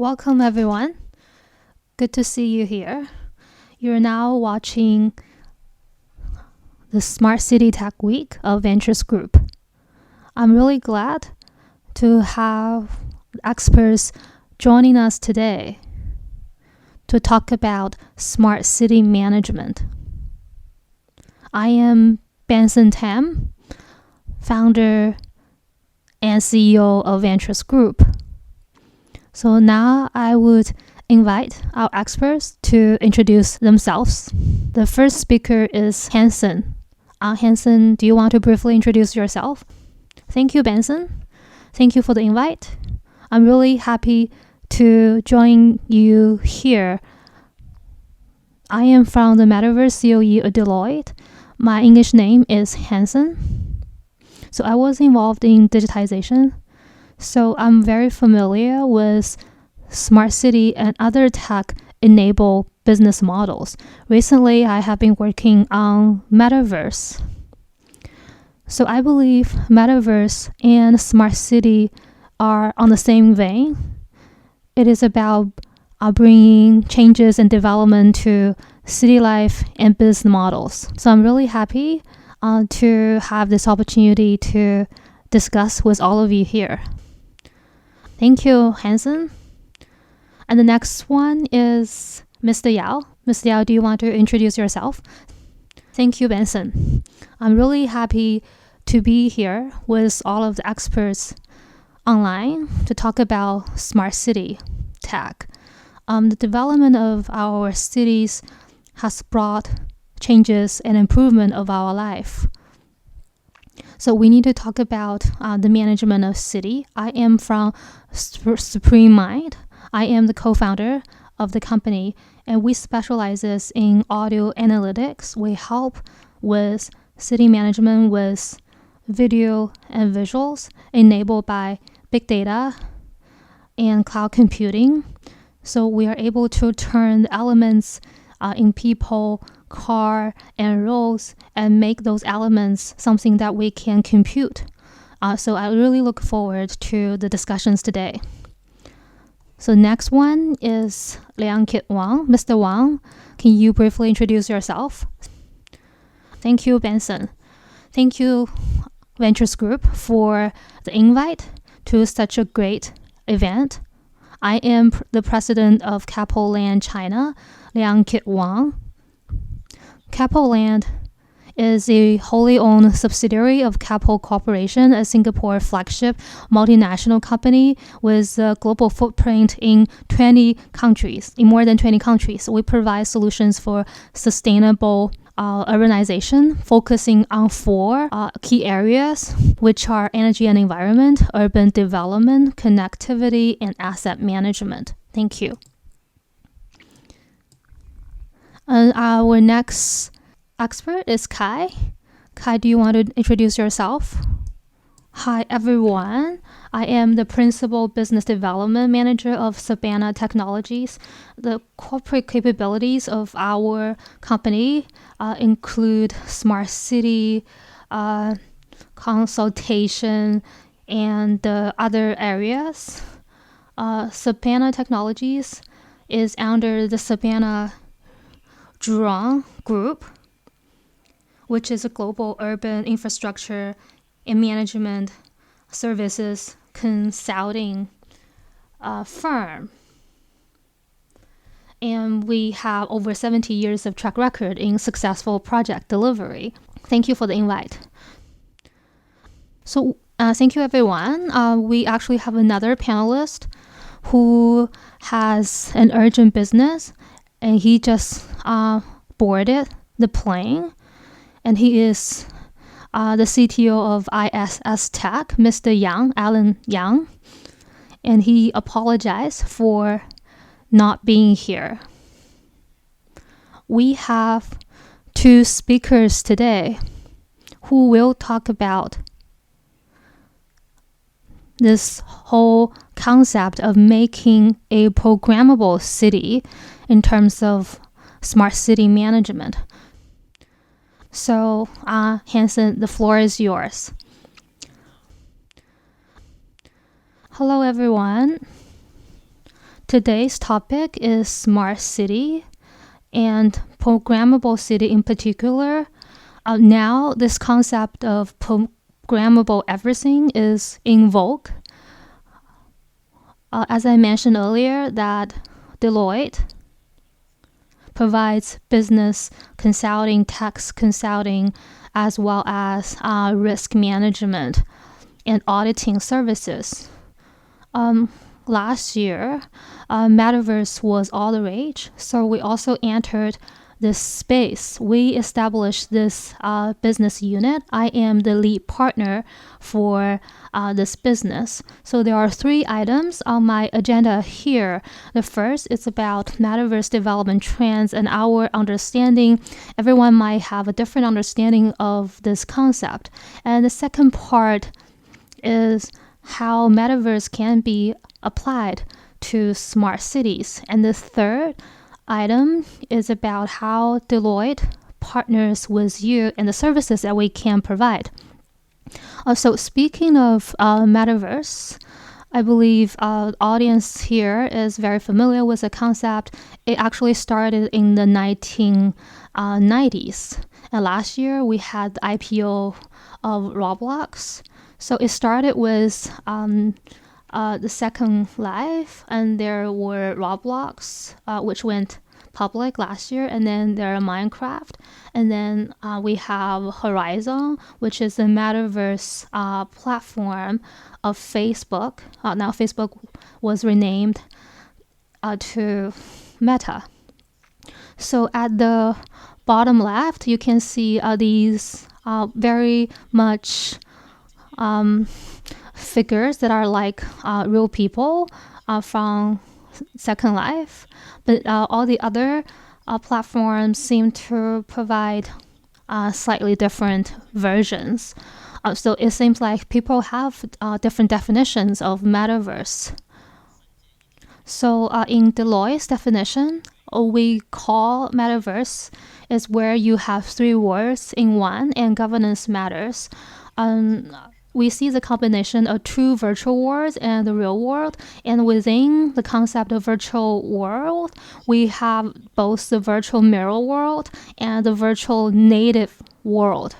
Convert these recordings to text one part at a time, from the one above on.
Welcome everyone. Good to see you here. You're now watching the Smart City Tech Week of Venturous Group. I'm really glad to have experts joining us today to talk about smart city management. I am Benson Tam, founder and CEO of Venturous Group. So now I would invite our experts to introduce themselves. The first speaker is Hanson. Hanson, do you want to briefly introduce yourself? Thank you, Benson. Thank you for the invite. I'm really happy to join you here. I am from the Metaverse CoE of Deloitte. My English name is Hanson. So I was involved in digitization. So I'm very familiar with smart city and other tech-enabled business models. Recently, I have been working on Metaverse. So I believe Metaverse and smart city are on the same vein. It is about bringing changes and development to city life and business models. So I'm really happy to have this opportunity to discuss with all of you here. Thank you, Hanson. And the next one is Mr. Yao. Mr. Yao, do you want to introduce yourself? Thank you, Benson. I'm really happy to be here with all of the experts online to talk about smart city tech. The development of our cities has brought changes and improvement of our life. So we need to talk about the management of city. I am from Supremind. I am the co-founder of the company, and we specializes in audio analytics. We help with city management with video and visuals enabled by big data and cloud computing. So we are able to turn the elements in people, car, and roads and make those elements something that we can compute. So I really look forward to the discussions today. So next one is Liang Kit Wong. Mr. Wong, can you briefly introduce yourself? Thank you, Benson. Thank you, Venturous Group, for the invite to such a great event. I am the president of Keppel Land China, Liang Kit Wong. Keppel Land is a wholly owned subsidiary of Keppel Corporation, a Singapore flagship multinational company with a global footprint in more than 20 countries. We provide solutions for sustainable urbanization, focusing on four key areas, which are energy and environment, urban development, connectivity, and asset management. Thank you. And our next expert is Kai. Kai, do you want to introduce yourself? Hi, everyone. I am the Principal Business Development Manager of Surbana Technologies. The corporate capabilities of our company include smart city, consultation, and other areas. Surbana Technologies is under the Surbana Group, which is a global urban infrastructure and management services consulting firm. And we have over 70 years of track record in successful project delivery. Thank you for the invite. So thank you, everyone. We actually have another panelist who has an urgent business, and he just boarded the plane, and he is the CTO of ISS Tech, Mr. Alan Yang, and he apologized for not being here. We have two speakers today who will talk about this whole concept of making a programmable city in terms of smart city management. So, Hanson, the floor is yours. Hello, everyone. Today's topic is smart city and programmable city in particular. Now, this concept of programmable everything is in vogue. As I mentioned earlier, that Deloitte provides business consulting, tax consulting, as well as risk management and auditing services. Last year, Metaverse was all the rage, so we also entered this space. We established this business unit. I am the lead partner for this business. So there are 3 items on my agenda here. The first is about Metaverse development trends and our understanding. Everyone might have a different understanding of this concept. And the second part is how Metaverse can be applied to smart cities. And the third item is about how Deloitte partners with you and the services that we can provide. So speaking of Metaverse, I believe the audience here is very familiar with the concept. It actually started in the 1990s. And last year we had the IPO of Roblox. So it started with the Second Life, and there were Roblox, which went public last year, and then there are Minecraft, and then we have Horizon, which is the metaverse platform of Facebook. Now Facebook was renamed to Meta. So at the bottom left, you can see these very much figures that are like real people from Second Life, but all the other platforms seem to provide slightly different versions. So it seems like people have different definitions of metaverse. So in Deloitte's definition, we call metaverse is where you have 3 words in one and governance matters. We see the combination of true virtual worlds and the real world. And within the concept of virtual world, we have both the virtual mirror world and the virtual native world.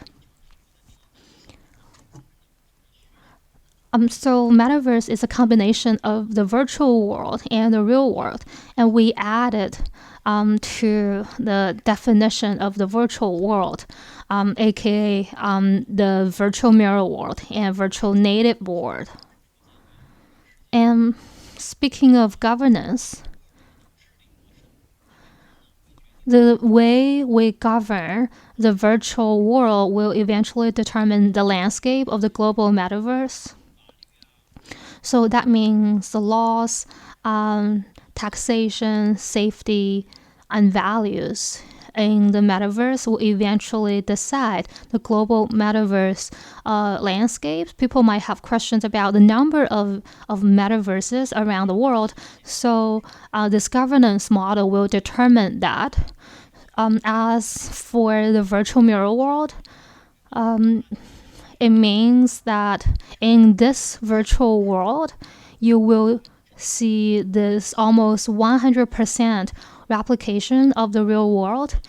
So metaverse is a combination of the virtual world and the real world. And we added to the definition of the virtual world, aka the virtual mirror world and virtual native world. And speaking of governance, the way we govern the virtual world will eventually determine the landscape of the global metaverse. So that means the laws, taxation, safety, and values in the metaverse will eventually decide the global metaverse landscapes. People might have questions about the number of metaverses around the world. So this governance model will determine that. As for the virtual mirror world, it means that in this virtual world, you will see this almost 100% replication of the real world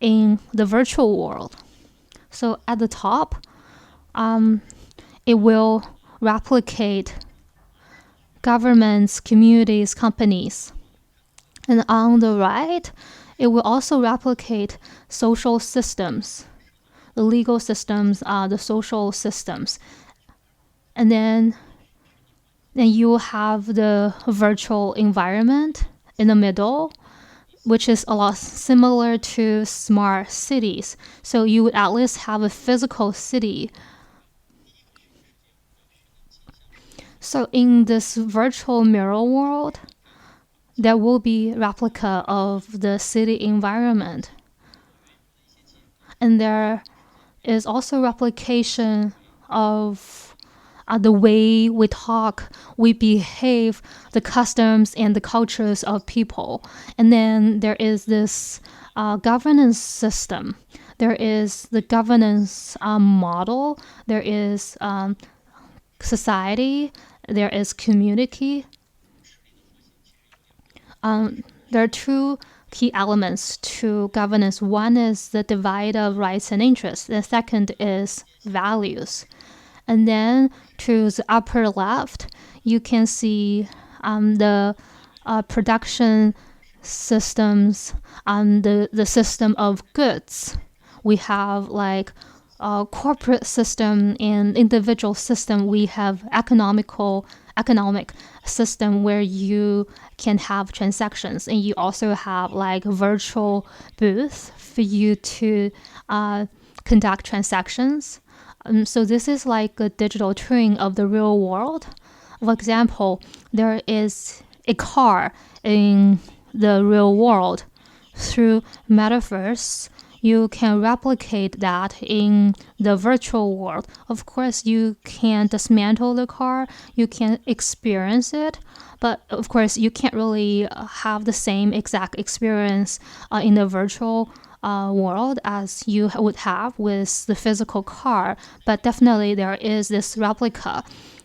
in the virtual world. So at the top, it will replicate governments, communities, companies. And on the right, it will also replicate social systems, the legal systems, the social systems. And then you will have the virtual environment in the middle, which is a lot similar to smart cities. So you would at least have a physical city. So in this virtual mirror world, there will be replica of the city environment. And there is also replication of the way we talk, we behave, the customs and the cultures of people. And then there is this governance system. There is the governance model. There is society. There is community. there are two key elements to governance. One is the divide of rights and interests. The second is values. And then to the upper left, you can see the production systems, the system of goods. We have like a corporate system and individual system. We have economic system where you can have transactions, and you also have like virtual booth for you to conduct transactions. So this is like a digital twin of the real world. For example, there is a car in the real world. Through Metaverse, you can replicate that in the virtual world. Of course, you can dismantle the car, you can experience it, but of course, you can't really have the same exact experience in the virtual world as you would have with the physical car. But definitely there is this replica.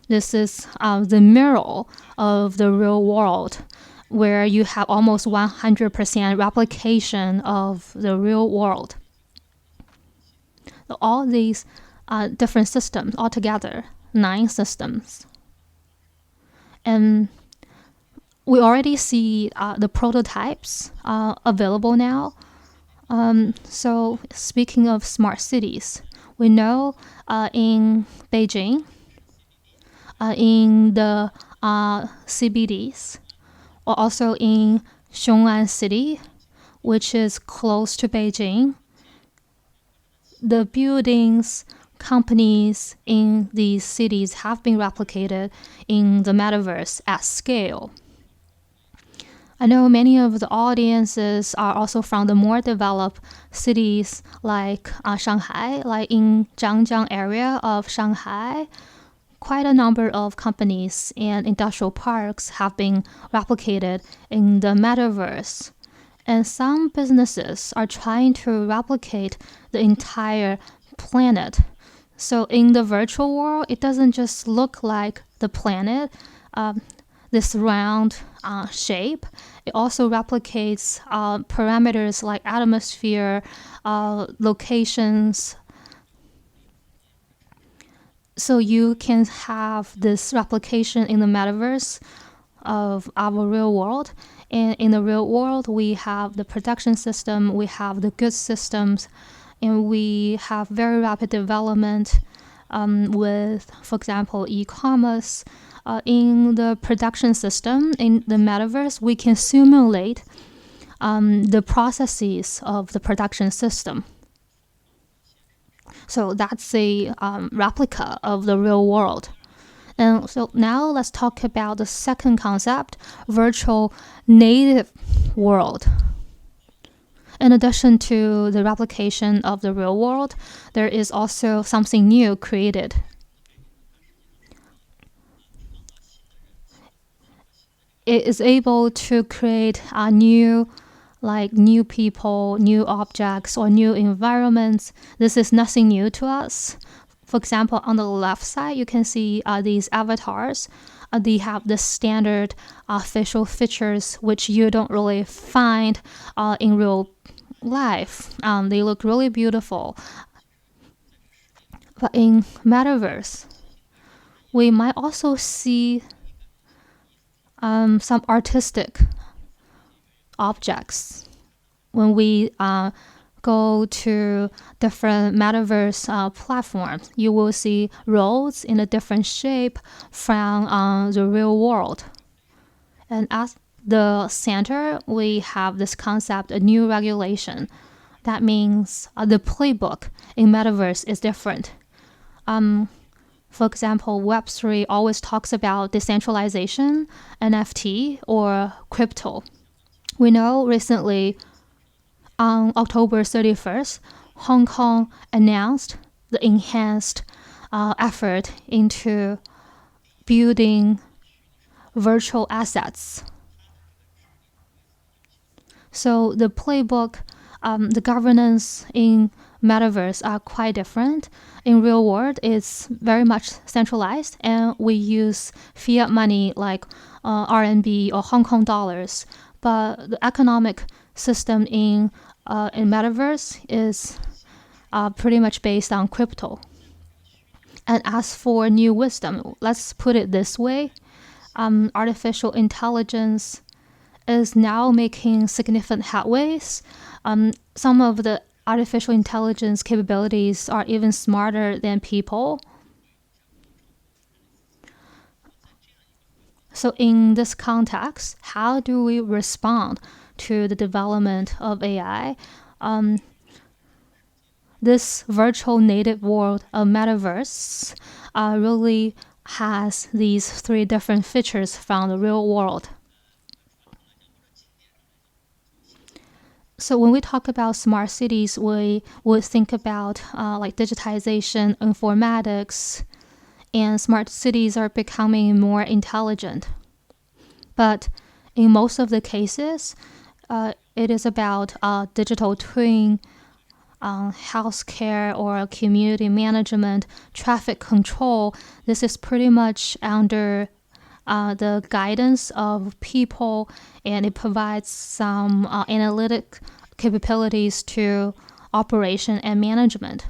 This is the mirror of the real world, where you have almost 100% replication of the real world. All these different systems altogether, 9 systems. And we already see the prototypes available now. So speaking of smart cities, we know in Beijing, in the CBDs, or also in Xiong'an City, which is close to Beijing, the buildings, companies in these cities have been replicated in the metaverse at scale. I know many of the audiences are also from the more developed cities like Shanghai, like in Zhangjiang area of Shanghai. Quite a number of companies and industrial parks have been replicated in the metaverse. And some businesses are trying to replicate the entire planet. So in the virtual world, it doesn't just look like the planet, this round shape. It also replicates parameters like atmosphere, locations. So you can have this replication in the metaverse of our real world. And in the real world, we have the production system, we have the goods systems, and we have very rapid development with, for example, e-commerce. In the production system, in the metaverse, we can simulate the processes of the production system. So that's a replica of the real world. And so now let's talk about the second concept, virtual native world. In addition to the replication of the real world, there is also something new created. It is able to create new people, new objects, or new environments. This is nothing new to us. For example, on the left side, you can see these avatars. They have the standard facial features, which you don't really find in real life. They look really beautiful. But in Metaverse, we might also see some artistic objects. When we go to different metaverse platforms, you will see roads in a different shape from the real world. And at the center, we have this concept, a new regulation. That means the playbook in metaverse is different. For example, Web3 always talks about decentralization, NFT, or crypto. We know recently, on October 31st, Hong Kong announced the enhanced effort into building virtual assets. So the playbook, the governance in metaverse are quite different. In real world, it's very much centralized, and we use fiat money like RMB or Hong Kong dollars. but the economic system in metaverse is pretty much based on crypto. And as for new wisdom, let's put it this way. Artificial intelligence is now making significant headways. Some of the artificial intelligence capabilities are even smarter than people. So in this context, how do we respond to the development of AI? This virtual native world of metaverse really has these three different features from the real world. So when we talk about smart cities, we would think about like digitization, informatics, and smart cities are becoming more intelligent. But in most of the cases, it is about digital twin, healthcare or community management, traffic control. This is pretty much under the guidance of people, and it provides some analytic capabilities to operation and management.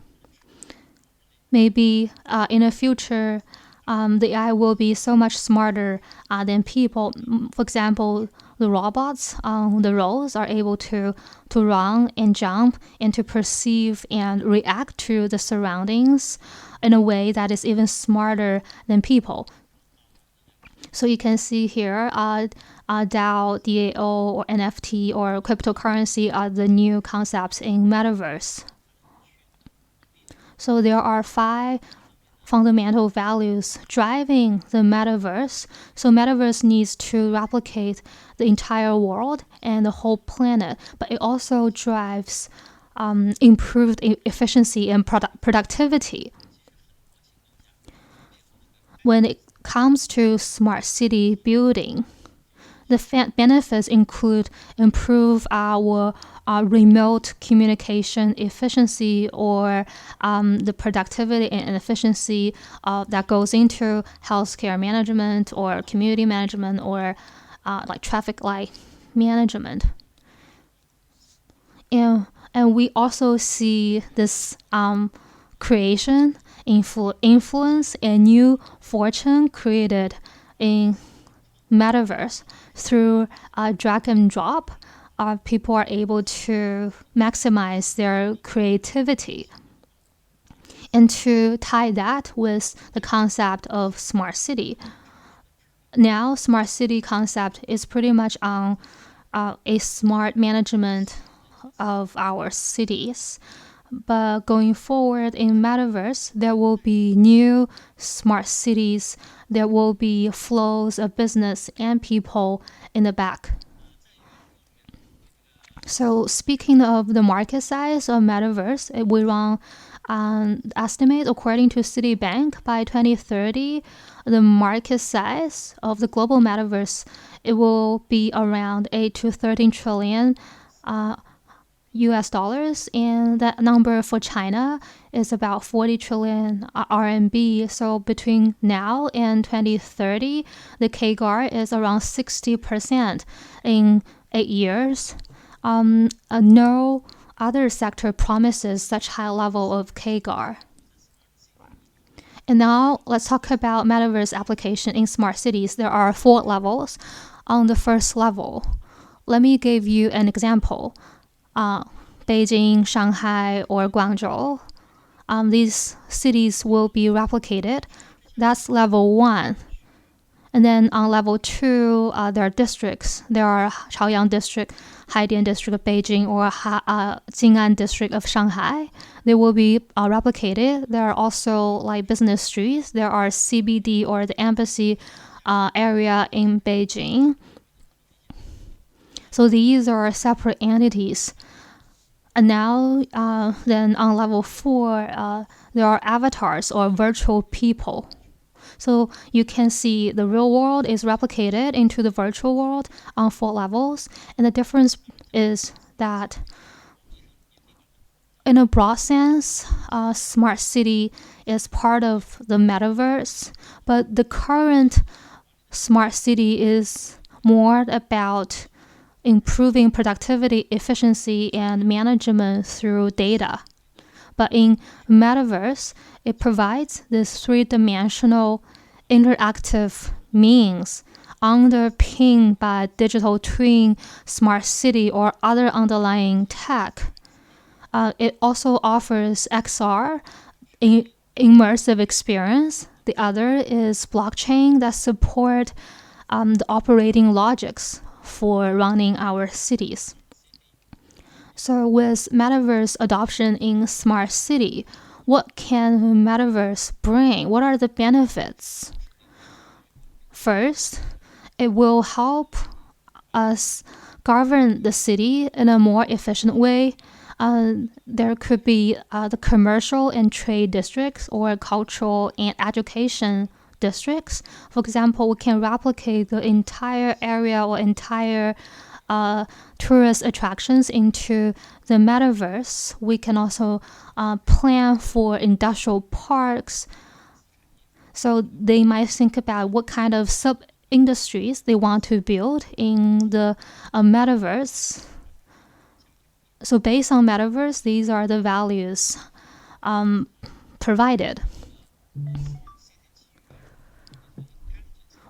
Maybe in the future, the AI will be so much smarter than people. For example, the robots on the roads are able to run and jump and to perceive and react to the surroundings in a way that is even smarter than people. So you can see here, DAO, DAO, or NFT, or cryptocurrency are the new concepts in metaverse. So there are 5 fundamental values driving the metaverse. So metaverse needs to replicate the entire world and the whole planet, but it also drives improved efficiency and productivity. When it comes to smart city building, the benefits include improve our remote communication efficiency, or the productivity and efficiency that goes into healthcare management or community management, or like traffic light management. And we also see this creation, influence, and new fortune created in metaverse through drag and drop. People are able to maximize their creativity. And to tie that with the concept of smart city, now smart city concept is pretty much on a smart management of our cities. But going forward in metaverse, there will be new smart cities. There will be flows of business and people in the back. So speaking of the market size of metaverse, we run estimate according to Citibank by 2030, the market size of the global metaverse, it will be around 8 to 13 trillion US dollars, and that number for China is about 40 trillion RMB. So between now and 2030, the CAGR is around 60% in 8 years. No other sector promises such high level of CAGR. And now let's talk about metaverse application in smart cities. There are 4 levels. On the first level, let me give you an example. Beijing, Shanghai, or Guangzhou. These cities will be replicated. That's level 1. And then on level 2, there are districts. There are Chaoyang district, Haidian district of Beijing, or Jing'an district of Shanghai. They will be replicated. There are also like business streets. There are CBD, or the embassy area in Beijing. So these are separate entities. And now, then on level 4, there are avatars or virtual people. So you can see the real world is replicated into the virtual world on 4 levels. And the difference is that in a broad sense, smart city is part of the metaverse, but the current smart city is more about improving productivity, efficiency, and management through data. But in Metaverse, it provides this three-dimensional interactive means underpinned by digital twin, smart city, or other underlying tech. It also offers XR, immersive experience. The other is blockchain that support the operating logics for running our cities. So with Metaverse adoption in smart city, what can Metaverse bring? What are the benefits? First, it will help us govern the city in a more efficient way. There could be the commercial and trade districts or cultural and education districts. For example, we can replicate the entire area or entire tourist attractions into the metaverse. We can also plan for industrial parks. So they might think about what kind of sub-industries they want to build in the metaverse. So based on metaverse, these are the values provided.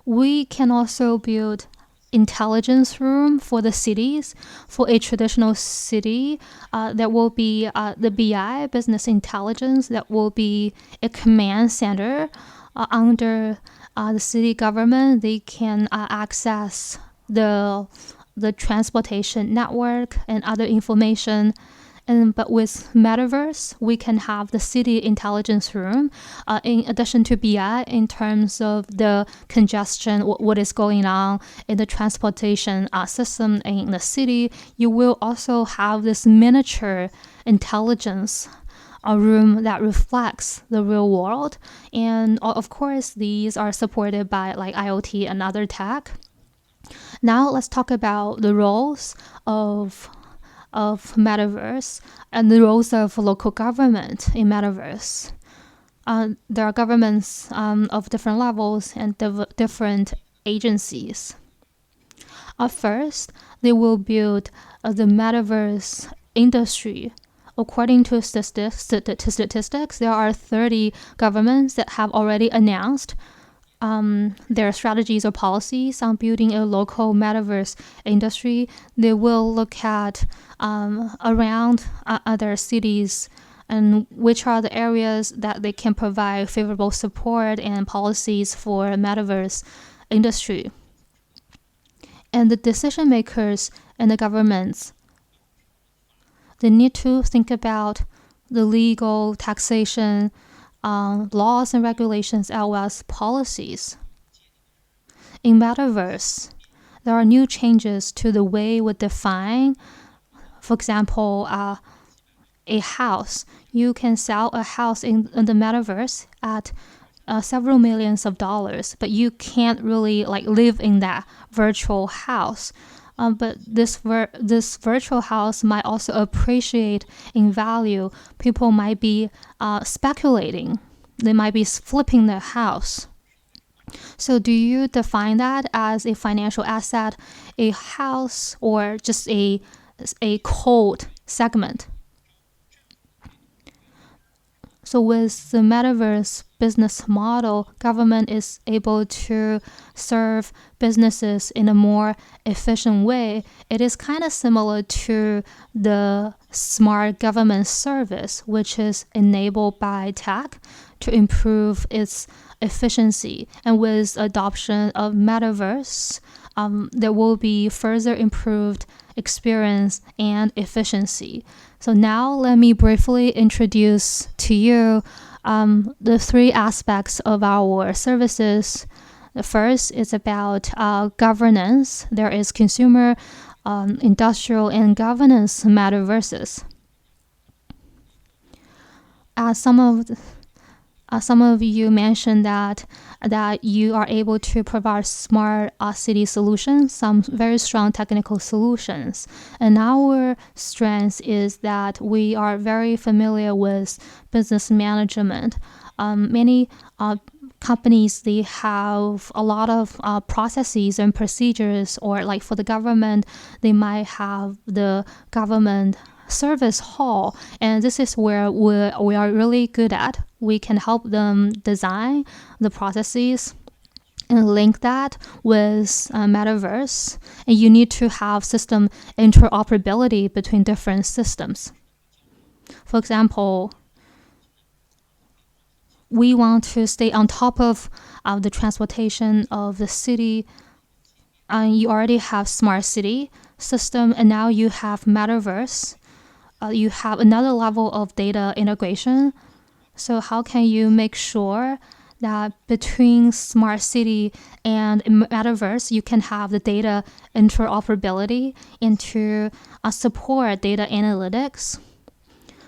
We can also build intelligence room for the cities. For a traditional city, there will be the BI, business intelligence, that will be a command center under the city government. They can access the transportation network and other information. But with Metaverse, we can have the city intelligence room in addition to BI in terms of the congestion, what is going on in the transportation system in the city. You will also have this miniature intelligence room that reflects the real world. And of course, these are supported by like IoT and other tech. Now let's talk about the roles of Metaverse and the roles of local government in Metaverse. There are governments of different levels and different agencies. First, they will build the Metaverse industry. According to statistics, there are 30 governments that have already announced their strategies or policies on building a local metaverse industry. They will look at around other cities and which are the areas that they can provide favorable support and policies for metaverse industry. And the decision makers and the governments, they need to think about the legal, taxation, laws and regulations as well as policies. In Metaverse, there are new changes to the way we define, for example, a house. You can sell a house in the Metaverse at several millions of dollars, but you can't really like live in that virtual house. But this virtual house might also appreciate in value. People might be speculating. They might be flipping their house. So do you define that as a financial asset, a house, or just a code segment? So with the metaverse business model, government is able to serve businesses in a more efficient way. It is kind of similar to the smart government service, which is enabled by tech to improve its efficiency. And with adoption of metaverse, there will be further improved experience and efficiency. So now let me briefly introduce to you the three aspects of our services. The first is about governance. There is consumer, industrial, and governance metaverses. Some of you mentioned that you are able to provide smart city solutions, some very strong technical solutions. And our strength is that we are very familiar with business management. Many companies, they have a lot of processes and procedures, or like for the government, they might have the government service hall, and this is where we are really good at. We can help them design the processes and link that with metaverse, and you need to have system interoperability between different systems. For example, we want to stay on top of the transportation of the city. You already have smart city system, and now you have metaverse. You have another level of data integration. So how can you make sure that between smart city and metaverse, you can have the data interoperability and to support data analytics?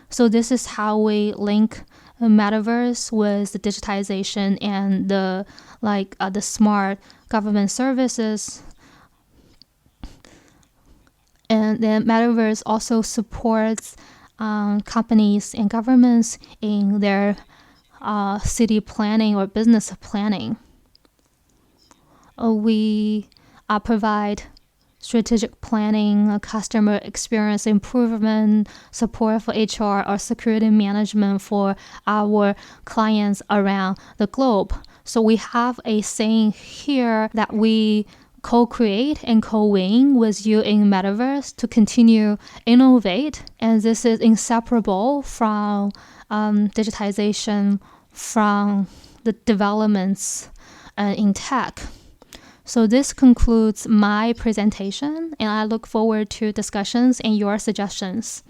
So this is how we link metaverse with the digitization and the smart government services. And then metaverse also supports companies and governments in their city planning or business planning. We provide strategic planning, customer experience improvement, support for HR or security management for our clients around the globe. So we have a saying here that we co-create and co-win with you in metaverse to continue innovate, and this is inseparable from digitization, from the developments in tech. So this concludes my presentation, and I look forward to discussions and your suggestions.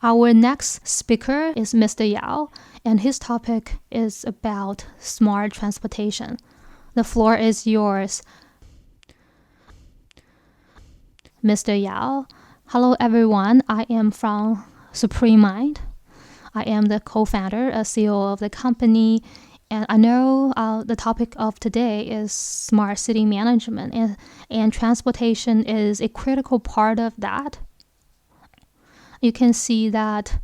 Our next speaker is Mr. Yao, and his topic is about smart transportation. The floor is yours. Mr. Yao. Hello everyone, I am from Supremind. I am the co-founder and CEO of the company, and I know the topic of today is smart city management, and transportation is a critical part of that. You can see that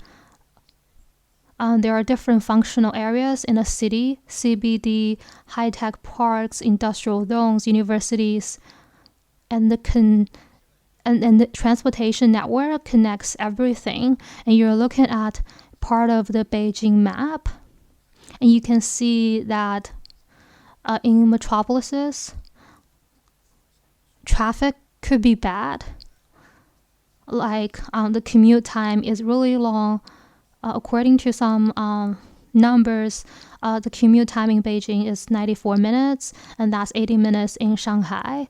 there are different functional areas in a city: CBD, high-tech parks, industrial zones, universities, and the transportation network connects everything. And you're looking at part of the Beijing map, and you can see that in metropolises, traffic could be bad. Like the commute time is really long. According to some numbers, the commute time in Beijing is 94 minutes, and that's 80 minutes in Shanghai.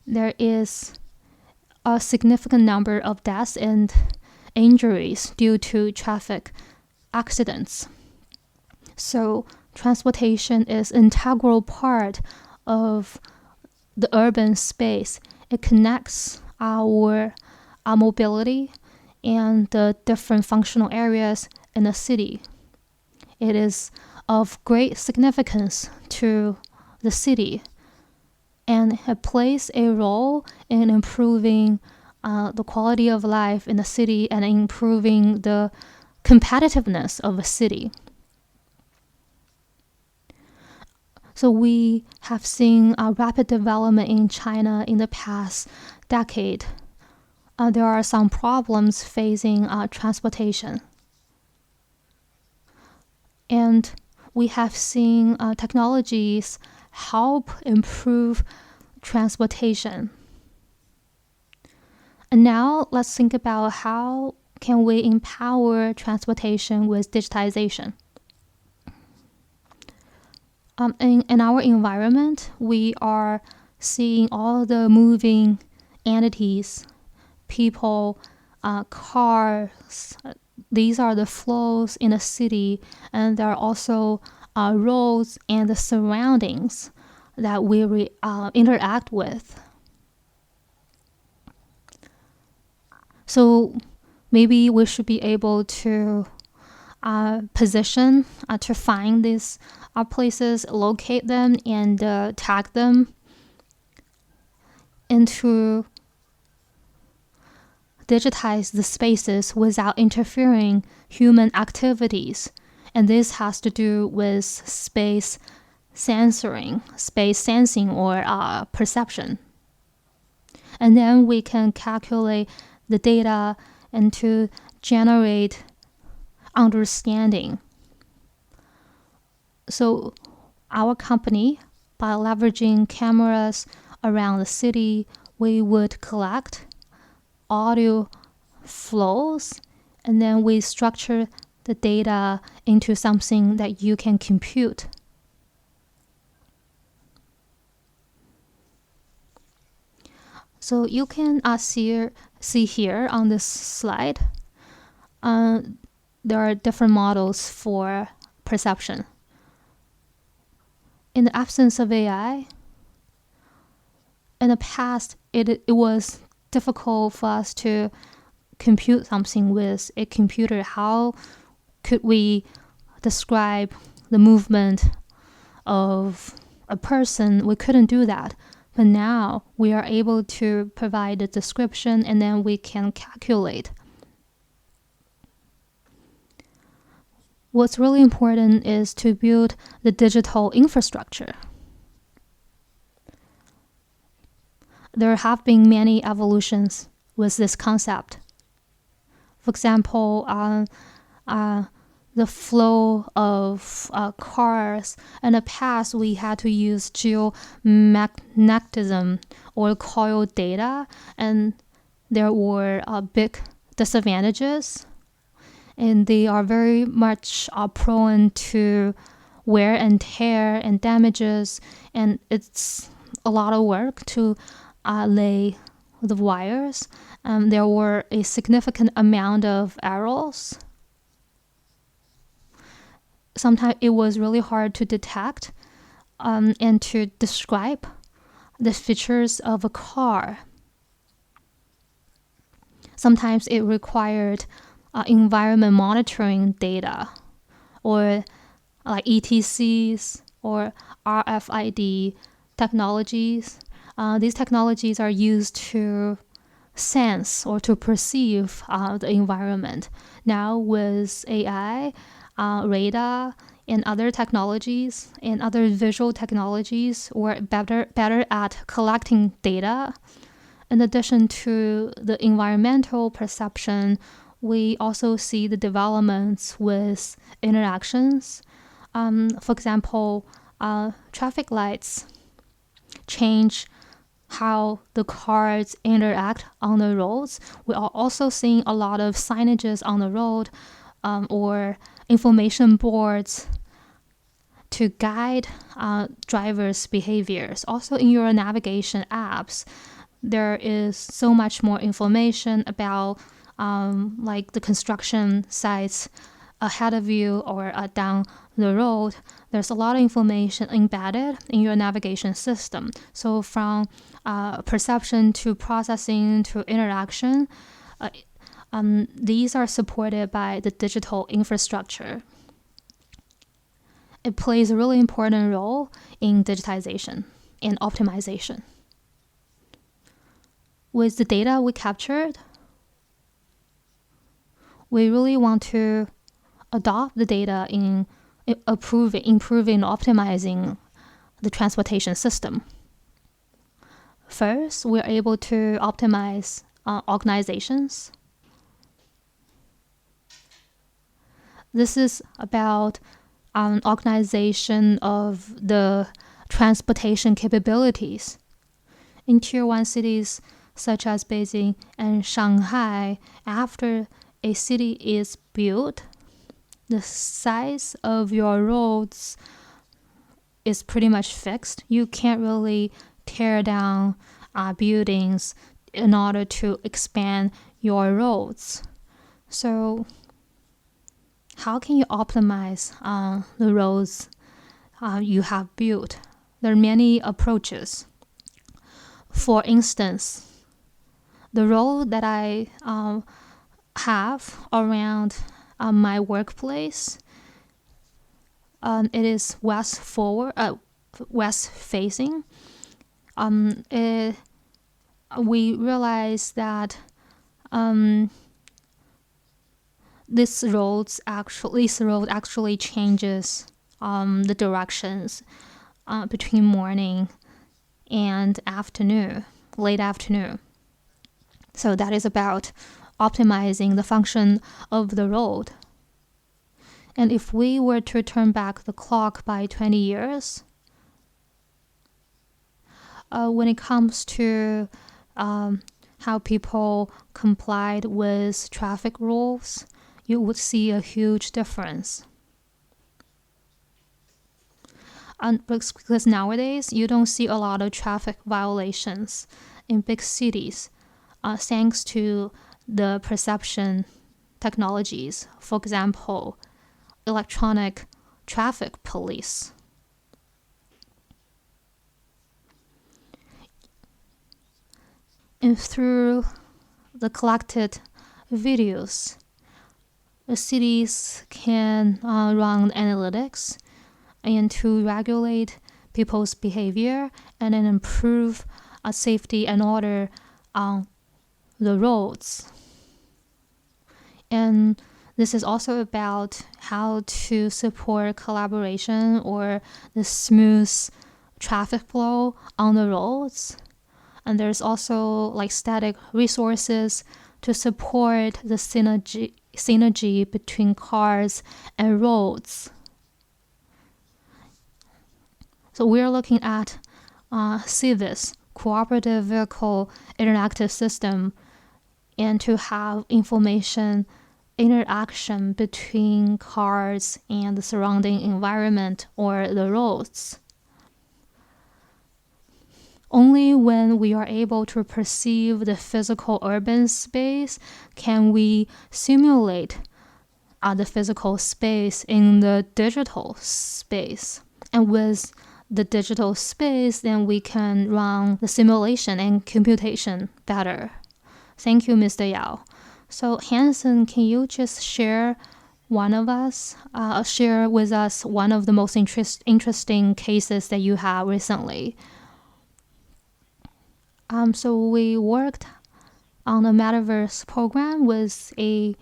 There is a significant number of deaths and injuries due to traffic accidents. So transportation is an integral part of the urban space. It connects our mobility and the different functional areas in the city. It is of great significance to the city, and it plays a role in improving the quality of life in the city and improving the competitiveness of a city. So we have seen rapid development in China in the past decade. There are some problems facing transportation. And we have seen technologies help improve transportation. And now let's think about how can we empower transportation with digitization. In our environment, we are seeing all the moving entities, people, cars. These are the flows in a city, and there are also roads and the surroundings that we interact with. So maybe we should be able to position, to find these places, locate them, and tag them, and to digitize the spaces without interfering human activities. And this has to do with space space sensing or perception. And then we can calculate the data and to generate understanding. So our company, by leveraging cameras around the city, we would collect audio flows, and then we structure the data into something that you can compute. So you can see here on this slide, there are different models for perception. In the absence of AI, in the past, it was difficult for us to compute something with a computer. How could we describe the movement of a person? We couldn't do that. But now we are able to provide a description and then we can calculate. What's really important is to build the digital infrastructure. There have been many evolutions with this concept. For example, the flow of cars. In the past, we had to use geomagnetism or coil data, and there were big disadvantages, and they are very much prone to wear and tear and damages, and it's a lot of work to lay the wires. There were a significant amount of errors. Sometimes it was really hard to detect and to describe the features of a car. Sometimes it required environment monitoring data, or like ETCs or RFID technologies. These technologies are used to sense or to perceive the environment. Now with AI, radar and other technologies and other visual technologies, we're better at collecting data. In addition to the environmental perception, we also see the developments with interactions. For example, traffic lights change how the cars interact on the roads. We are also seeing a lot of signages on the road or information boards to guide drivers' behaviors. Also in your navigation apps, there is so much more information about like the construction sites ahead of you or down the road. There's a lot of information embedded in your navigation system. So from perception to processing to interaction, these are supported by the digital infrastructure. It plays a really important role in digitization and optimization. With the data we captured, we really want to adopt the data in improving, optimizing the transportation system. First, we're able to optimize organizations. This is about organization of the transportation capabilities. In Tier 1 cities such as Beijing and Shanghai, after a city is built, the size of your roads is pretty much fixed. You can't really tear down buildings in order to expand your roads. So how can you optimize the roads you have built? There are many approaches. For instance, the road that I have around my workplace, it is west facing. We realized that this road actually changes the directions between morning and afternoon, late afternoon. So that is about optimizing the function of the road. And if we were to turn back the clock by 20 years, when it comes to how people complied with traffic rules, you would see a huge difference. Because nowadays, you don't see a lot of traffic violations in big cities, thanks to the perception technologies. For example, electronic traffic police. And through the collected videos, the cities can run analytics and to regulate people's behavior and then improve safety and order on the roads. And this is also about how to support collaboration or the smooth traffic flow on the roads. And there's also like static resources to support the synergy between cars and roads. So we're looking at CVIS, Cooperative Vehicle Interactive System, and to have information interaction between cars and the surrounding environment or the roads. Only when we are able to perceive the physical urban space can we simulate the physical space in the digital space. And with the digital space, then we can run the simulation and computation better. Thank you, Mr. Yao. So Hanson, can you just share with us one of the most interesting cases that you have recently? So we worked on a Metaverse program with a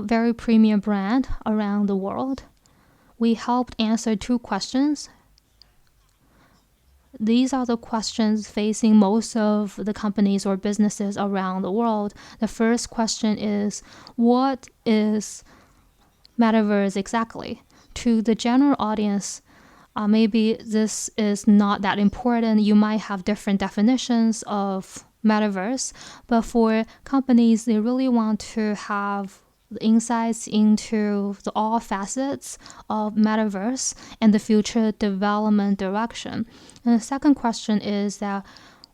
very premium brand around the world. We helped answer 2 questions. These are the questions facing most of the companies or businesses around the world. The first question is, what is Metaverse exactly? To the general audience, maybe this is not that important. You might have different definitions of Metaverse, but for companies, they really want to have insights into all facets of Metaverse and the future development direction. And the second question is that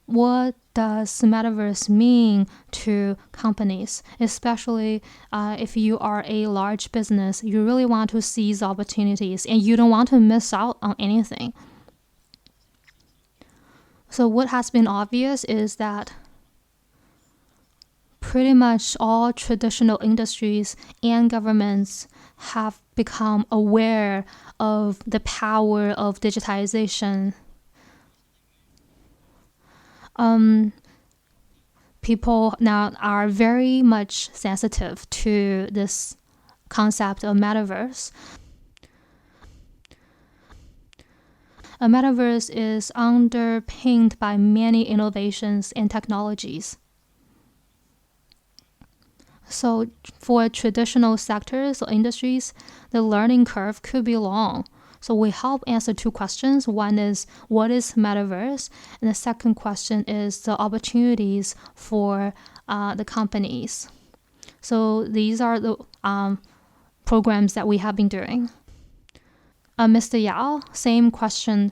what does Metaverse mean to companies, especially if you are a large business, you really want to seize opportunities and you don't want to miss out on anything. So what has been obvious is that pretty much all traditional industries and governments have become aware of the power of digitization. People now are very much sensitive to this concept of metaverse. A metaverse is underpinned by many innovations and technologies. So for traditional sectors or industries, the learning curve could be long. So we help answer 2 questions. One is, what is metaverse? And the second question is the opportunities for the companies. So these are the programs that we have been doing. Mr. Yao, same question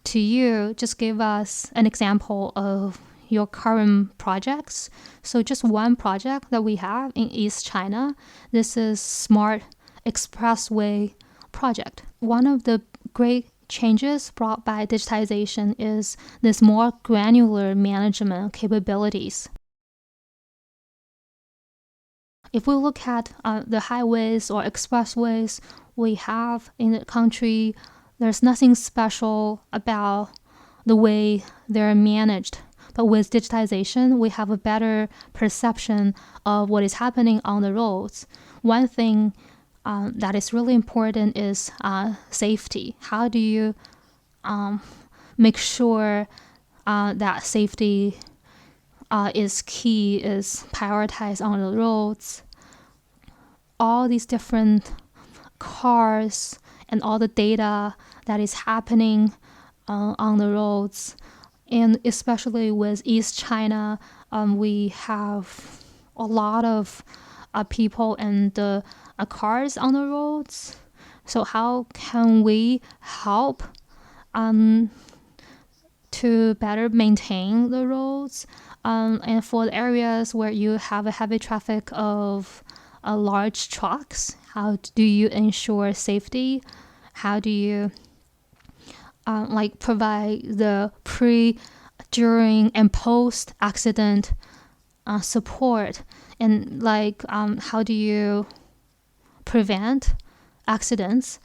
to you. Just give us an example of your current projects. So just one project that we have in East China. This is Smart Expressway project. One of the great changes brought by digitization is this more granular management capabilities. If we look at the highways or expressways we have in the country, there's nothing special about the way they're managed. But with digitization, we have a better perception of what is happening on the roads. One thing that is really important is safety. How do you make sure that safety is key, is prioritized on the roads. All these different cars and all the data that is happening on the roads. And especially with East China, we have a lot of people and cars on the roads. So how can we help to better maintain the roads? And for the areas where you have a heavy traffic of large trucks, how do you ensure safety? How do you provide the pre, during, and post accident support? And how do you prevent accidents?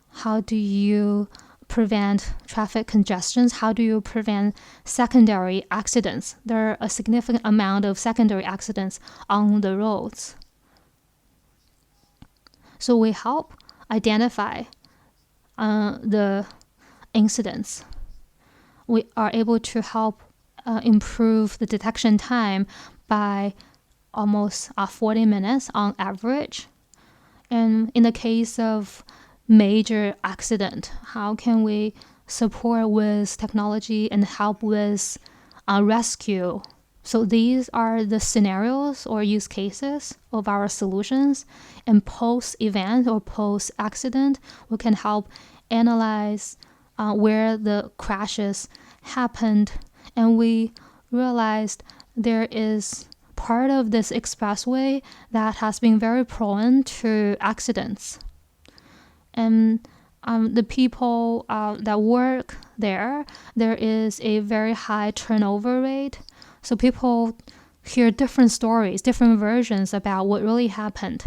How do you prevent traffic congestions? How do you prevent secondary accidents? There are a significant amount of secondary accidents on the roads. So we help identify the incidents. We are able to help improve the detection time by almost 40 minutes on average. And in the case of major accident, how can we support with technology and help with rescue? So these are the scenarios or use cases of our solutions. And post-event or post-accident, we can help analyze where the crashes happened. And we realized there is part of this expressway that has been very prone to accidents. And the people that work there is a very high turnover rate. So people hear different stories, different versions about what really happened.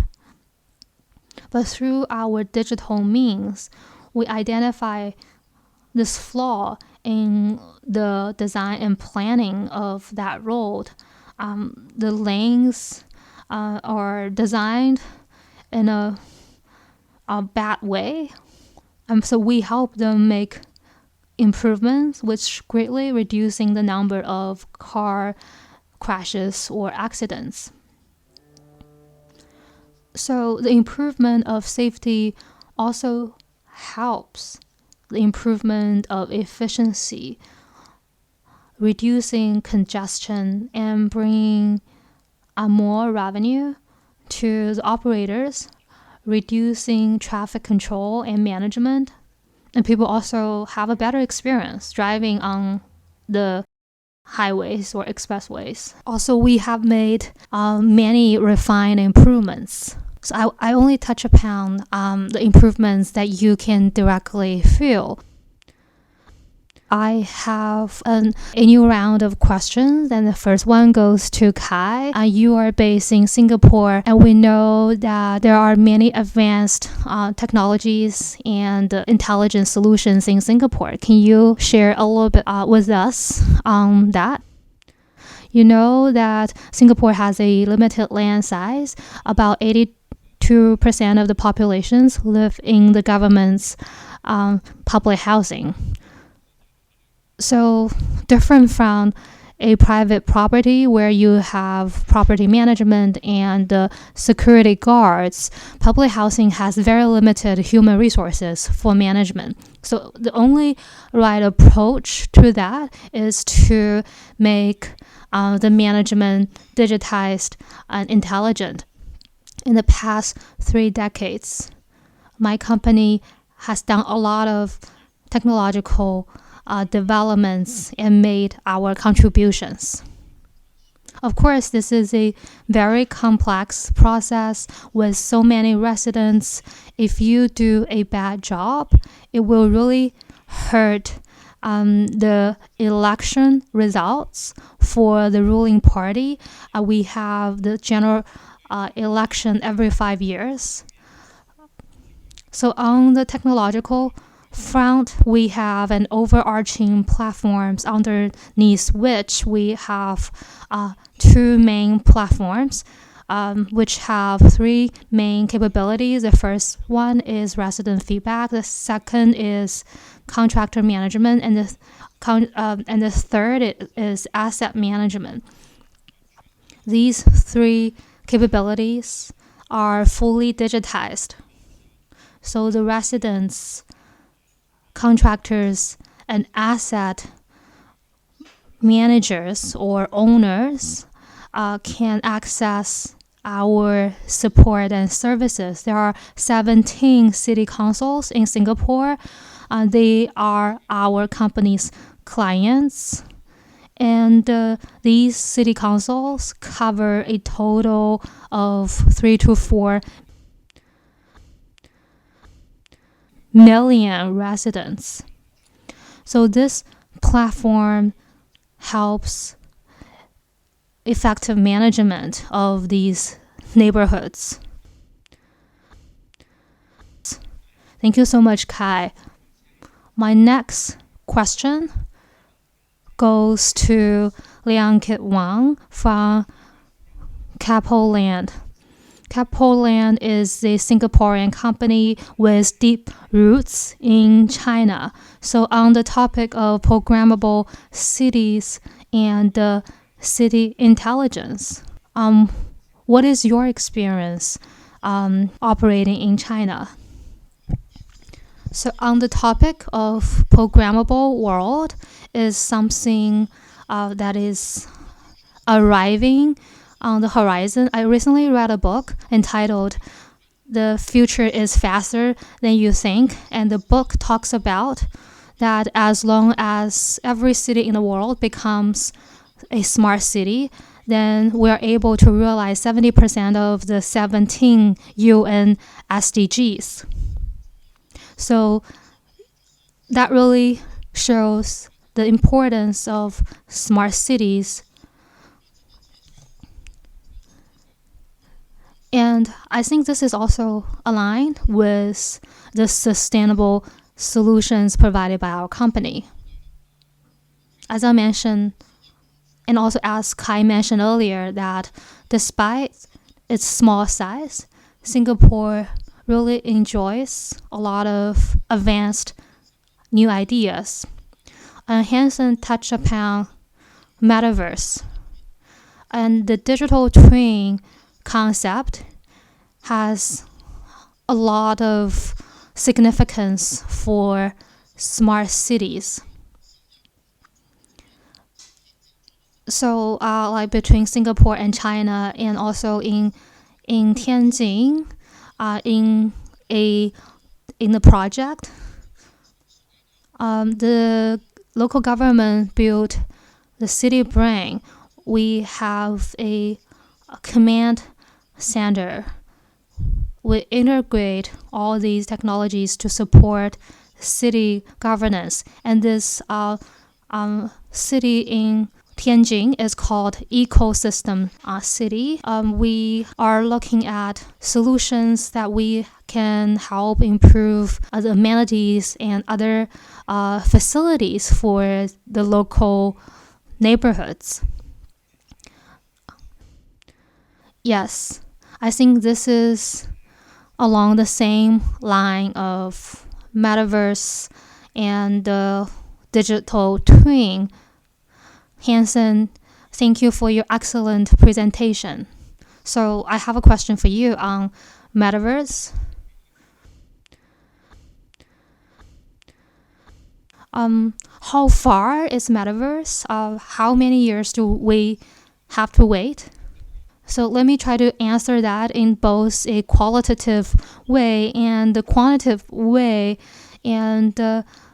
But through our digital means, we identify this flaw in the design and planning of that road. The lanes are designed in a bad way. So we help them make improvements, which greatly reducing the number of car crashes or accidents. So the improvement of safety also helps the improvement of efficiency, reducing congestion and bringing more revenue to the operators, reducing traffic control and management. And people also have a better experience driving on the highways or expressways. Also, we have made many refined improvements. So I only touch upon the improvements that you can directly feel. I have a new round of questions, and the first one goes to Kai. You are based in Singapore, and we know that there are many advanced technologies and intelligent solutions in Singapore. Can you share a little bit with us on that? You know that Singapore has a limited land size. About 82% of the populations live in the government's public housing. So different from a private property where you have property management and security guards, public housing has very limited human resources for management. So the only right approach to that is to make the management digitized and intelligent. In the past 3 decades, my company has done a lot of technological developments and made our contributions. Of course, this is a very complex process with so many residents. If you do a bad job, it will really hurt the election results for the ruling party. We have the general election every 5 years. So on the technological front, we have an overarching platforms underneath which we have 2 main platforms. which have three main capabilities. The first one is resident feedback. The second is contractor management, and the third is asset management. These three capabilities are fully digitized. So the residents, contractors, and asset managers or owners can access our support and services. There are 17 city councils in Singapore. They are our company's clients. And these city councils cover a total of 3 to 4 million residents. So this platform helps effective management of these neighborhoods. Thank you so much, Kai. My next question goes to Liang Kit Wong from Keppel Land. Keppel Land is a Singaporean company with deep roots in China. So on the topic of programmable cities and city intelligence, what is your experience operating in China? So on the topic of programmable world is something that is arriving on the horizon. I recently read a book entitled "The Future is Faster Than You Think," and the book talks about that as long as every city in the world becomes a smart city, then we're able to realize 70% of the 17 UN SDGs. So that really shows the importance of smart cities. And I think this is also aligned with the sustainable solutions provided by our company. As I mentioned, and also as Kai mentioned earlier, that despite its small size, Singapore really enjoys a lot of advanced new ideas. Hanson touched upon Metaverse. And the digital twin concept has a lot of significance for smart cities. So like between Singapore and China, and also in Tianjin, in the project, the local government built the city brain. We have a command center. We integrate all these technologies to support city governance. And this city in Tianjin is called Ecosystem City. We are looking at solutions that we can help improve the amenities and other facilities for the local neighborhoods. Yes, I think this is along the same line of metaverse and the digital twin. Hanson, thank you for your excellent presentation. So I have a question for you on metaverse. How far is metaverse? How many years do we have to wait? So let me try to answer that in both a qualitative way and a quantitative way. And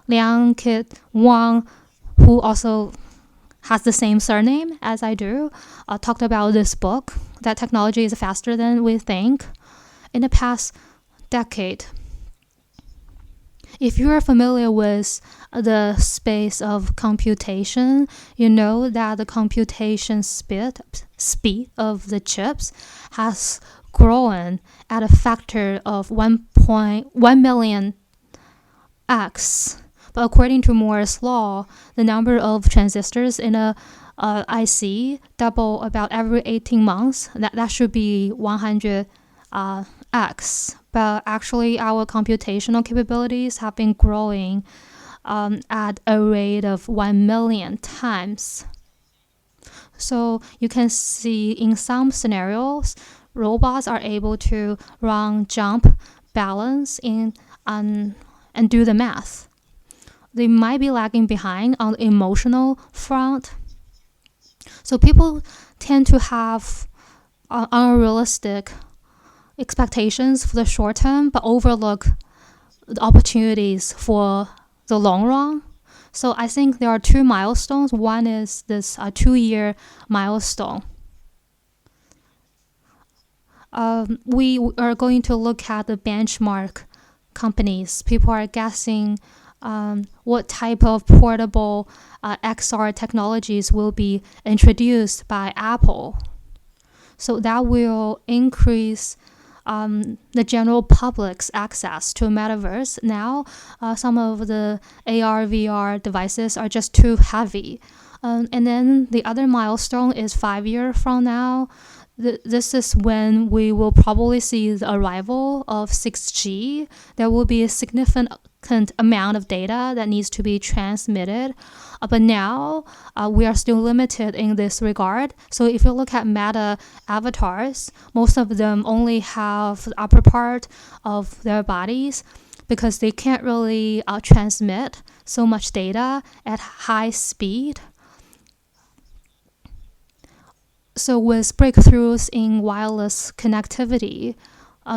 Liang Kit Wong, who also has the same surname as I do, talked about this book, that technology is faster than we think. In the past decade, if you are familiar with the space of computation, you know that the computation speed of the chips has grown at a factor of 1.1 million x But according to Moore's law, the number of transistors in a IC double about every 18 months. That should be 100 x. But actually, our computational capabilities have been growing at a rate of 1 million times. So you can see in some scenarios, robots are able to run, jump, balance and do the math. They might be lagging behind on the emotional front. So people tend to have unrealistic expectations for the short term, but overlook the opportunities for the long run. So I think there are two milestones. One is this 2-year milestone. We are going to look at the benchmark companies. People are guessing what type of portable XR technologies will be introduced by Apple. So that will increase the general public's access to metaverse. Now, some of the AR, VR devices are just too heavy. And then the other milestone is 5 years from now. This is when we will probably see the arrival of 6G. There will be a significant amount of data that needs to be transmitted. But now we are still limited in this regard. So if you look at Meta avatars, most of them only have the upper part of their bodies because they can't really transmit so much data at high speed. So with breakthroughs in wireless connectivity,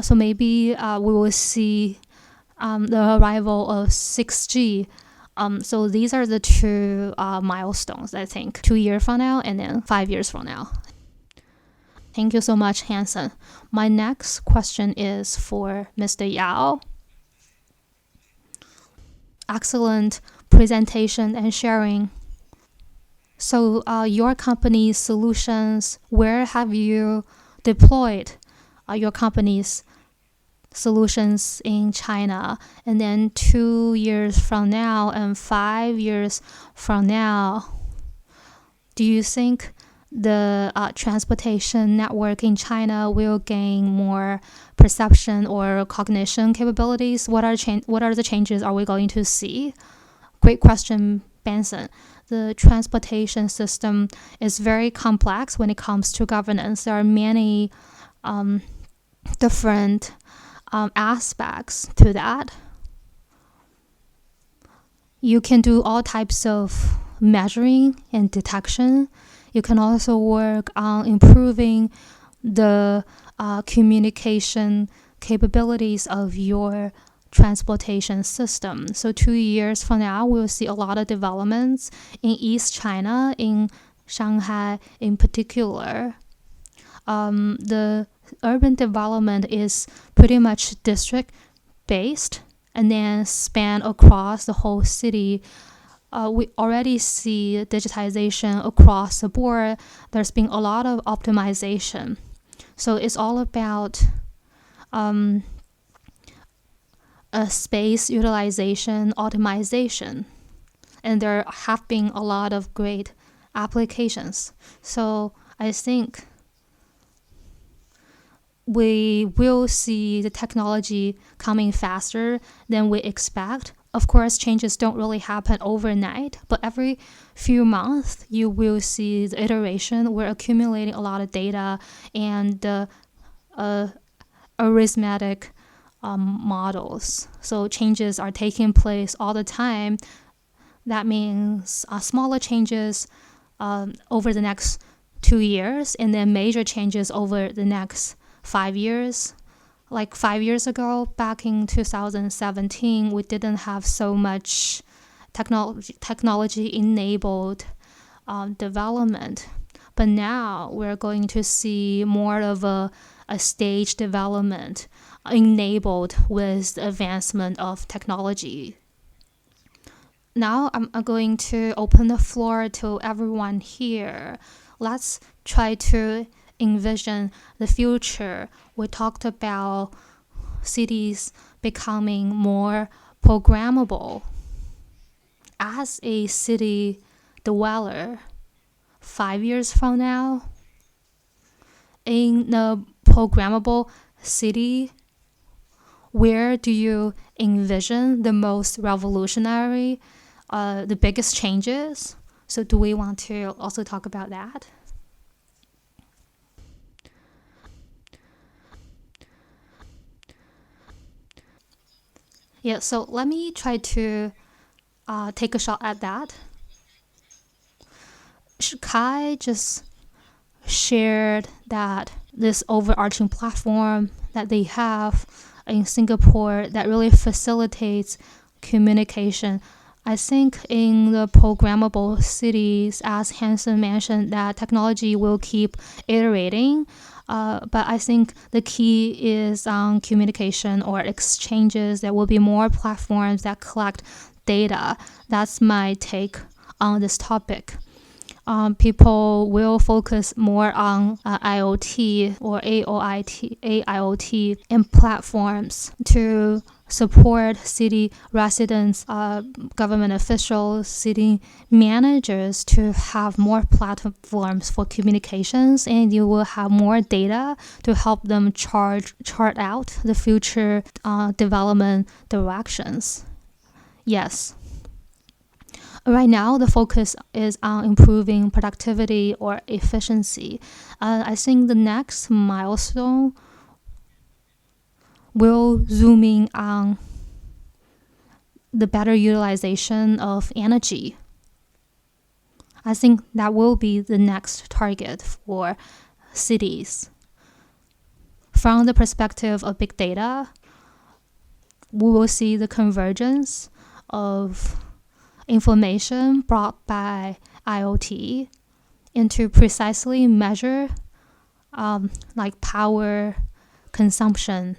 so maybe we will see the arrival of 6G. So these are the two milestones, I think, 2 years from now and then 5 years from now. Thank you so much, Hanson. My next question is for Mr. Yao. Excellent presentation and sharing. So your company's solutions, where have you deployed your company's solutions in China? And then 2 years from now and 5 years from now, do you think the transportation network in China will gain more perception or cognition capabilities? What are the changes are we going to see? Great question, Benson. The transportation system is very complex when it comes to governance. There are many different aspects to that. You can do all types of measuring and detection. You can also work on improving the communication capabilities of your transportation system. So 2 years from now, we'll see a lot of developments in East China, in Shanghai in particular. The urban development is pretty much district-based and then span across the whole city. We already see digitization across the board. There's been a lot of optimization. So it's all about space utilization, optimization. And there have been a lot of great applications. So I think we will see the technology coming faster than we expect. Of course, changes don't really happen overnight, but every few months, you will see the iteration. We're accumulating a lot of data and arithmetic models. So changes are taking place all the time. That means smaller changes over the next 2 years and then major changes over the next 5 years. Like 5 years ago, back in 2017, we didn't have so much technology-enabled development. But now we're going to see more of a stage development enabled with the advancement of technology. Now I'm going to open the floor to everyone here. Let's try to envision the future. We talked about cities becoming more programmable. as a city dweller 5 years from now, in the programmable city, where do you envision the most revolutionary, the biggest changes? So do we want to also talk about that? Yeah, so let me try to take a shot at that. Kai just shared that this overarching platform that they have in Singapore that really facilitates communication. I think in the programmable cities, as Hanson mentioned, that technology will keep iterating. But I think the key is on communication or exchanges. There will be more platforms that collect data. That's my take on this topic. People will focus more on IoT or AIoT and platforms to support city residents, government officials, city managers to have more platforms for communications, and you will have more data to help them chart out the future development directions. Yes. Right now, the focus is on improving productivity or efficiency. I think the next milestone will zoom in on the better utilization of energy. I think that will be the next target for cities. From the perspective of big data, we will see the convergence of information brought by IoT into precisely measure like power consumption,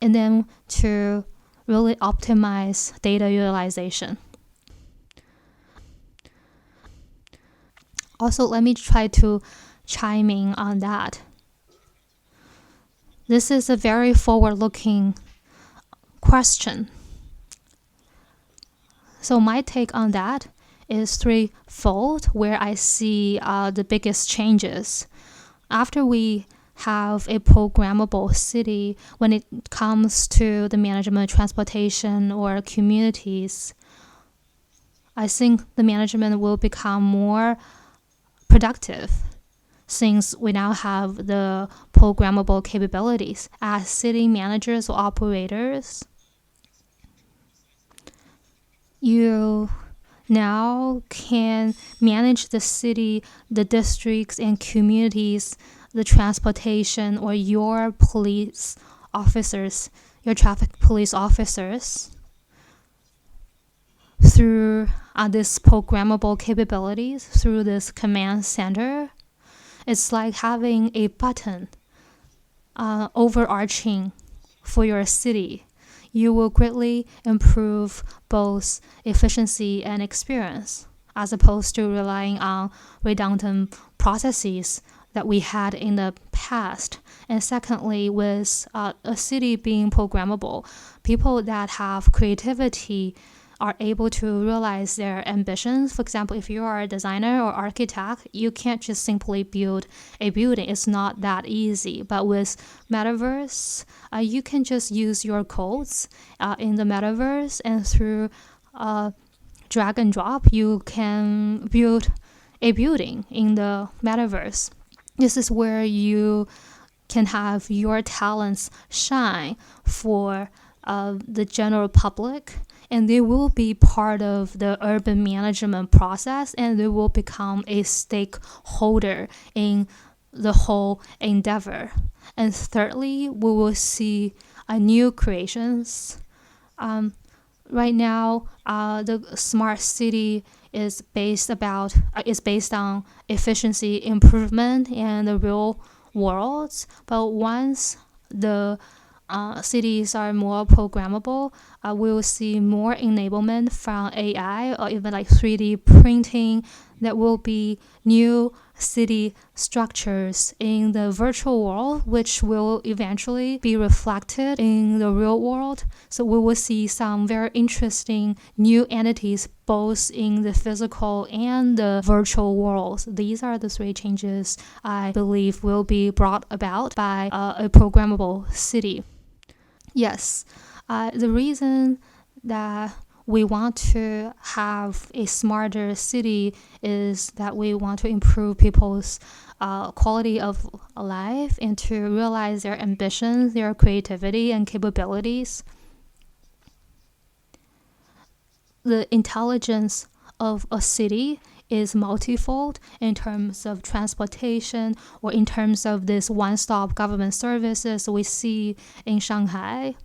and then to really optimize data utilization. Also, let me try to chime in on that. This is a very forward-looking question. So my take on that is threefold, where I see the biggest changes. After we have a programmable city, when it comes to the management of transportation or communities, I think the management will become more productive since we now have the programmable capabilities as city managers or operators. You now can manage the city, the districts and communities, the transportation, or your police officers, your traffic police officers through this programmable capabilities, through this command center. It's like having a button overarching for your city. You will greatly improve both efficiency and experience, as opposed to relying on redundant processes that we had in the past. And secondly, with a city being programmable, people that have creativity are able to realize their ambitions. For example, if you are a designer or architect, you can't just simply build a building. It's not that easy. But with Metaverse, you can just use your codes in the Metaverse, and through drag and drop, you can build a building in the Metaverse. This is where you can have your talents shine for the general public, and they will be part of the urban management process, and they will become a stakeholder in the whole endeavor. And thirdly, we will see new creations. Right now, the smart city is based on efficiency improvement and the real world. But once the cities are more programmable, we will see more enablement from AI or even like 3D printing. There will be new city structures in the virtual world, which will eventually be reflected in the real world. So we will see some very interesting new entities both in the physical and the virtual worlds. These are the three changes I believe will be brought about by a programmable city. Yes, the reason that we want to have a smarter city is that we want to improve people's quality of life and to realize their ambitions, their creativity, and capabilities. The intelligence of a city is multifold in terms of transportation or in terms of this one-stop government services we see in Shanghai.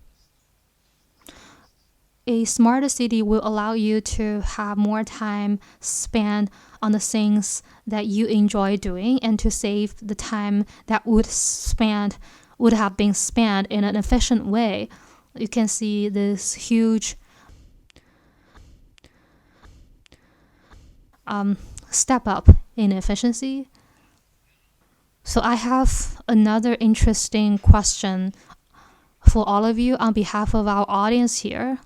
A smarter city will allow you to have more time spent on the things that you enjoy doing and to save the time that would have been spent in an efficient way. You can see this huge step up in efficiency. So I have another interesting question for all of you on behalf of our audience here.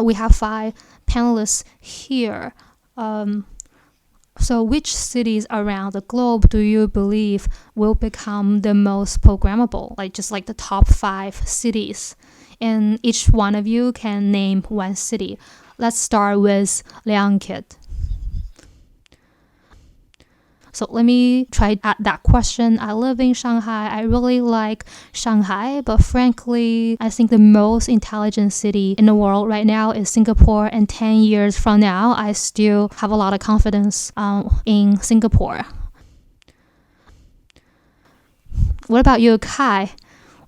We have 5 panelists here. So which cities around the globe do you believe will become the most programmable? Just like the top 5 cities. And each one of you can name one city. Let's start with Liang Kit. So let me try at that question. I live in Shanghai. I really like Shanghai, but frankly, I think the most intelligent city in the world right now is Singapore. And 10 years from now, I still have a lot of confidence in Singapore. What about you, Kai?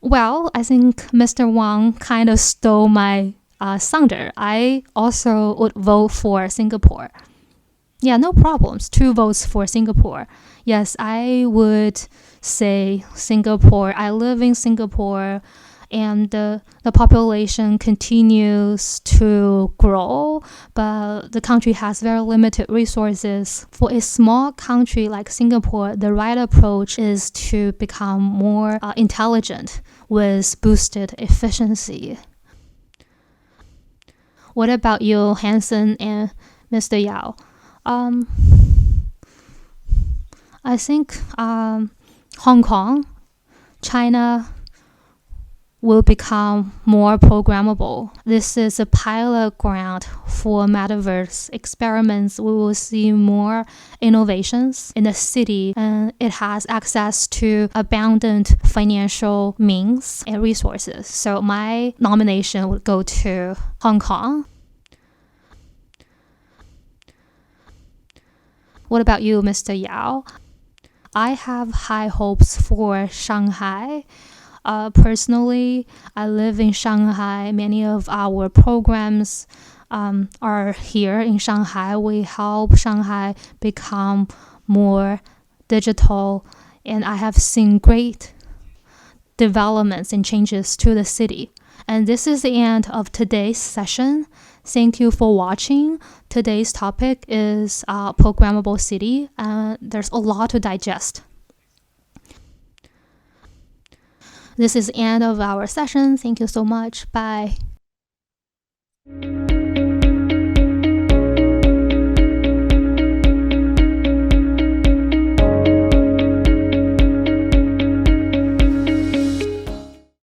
Well, I think Mr. Wang kind of stole my thunder. I also would vote for Singapore. Yeah, no problems. 2 votes for Singapore. Yes, I would say Singapore. I live in Singapore and the population continues to grow, but the country has very limited resources. For a small country like Singapore, the right approach is to become more intelligent with boosted efficiency. What about you, Hanson and Mr. Yao? I think Hong Kong, China will become more programmable. This is a pilot ground for metaverse experiments. We will see more innovations in the city, and it has access to abundant financial means and resources. So my nomination would go to Hong Kong. What about you, Mr. Yao? I have high hopes for Shanghai. Personally, I live in Shanghai. Many of our programs are here in Shanghai. We help Shanghai become more digital, and I have seen great developments and changes to the city. And this is the end of today's session. Thank you for watching. Today's topic is programmable city. There's a lot to digest. This is the end of our session. Thank you so much. Bye.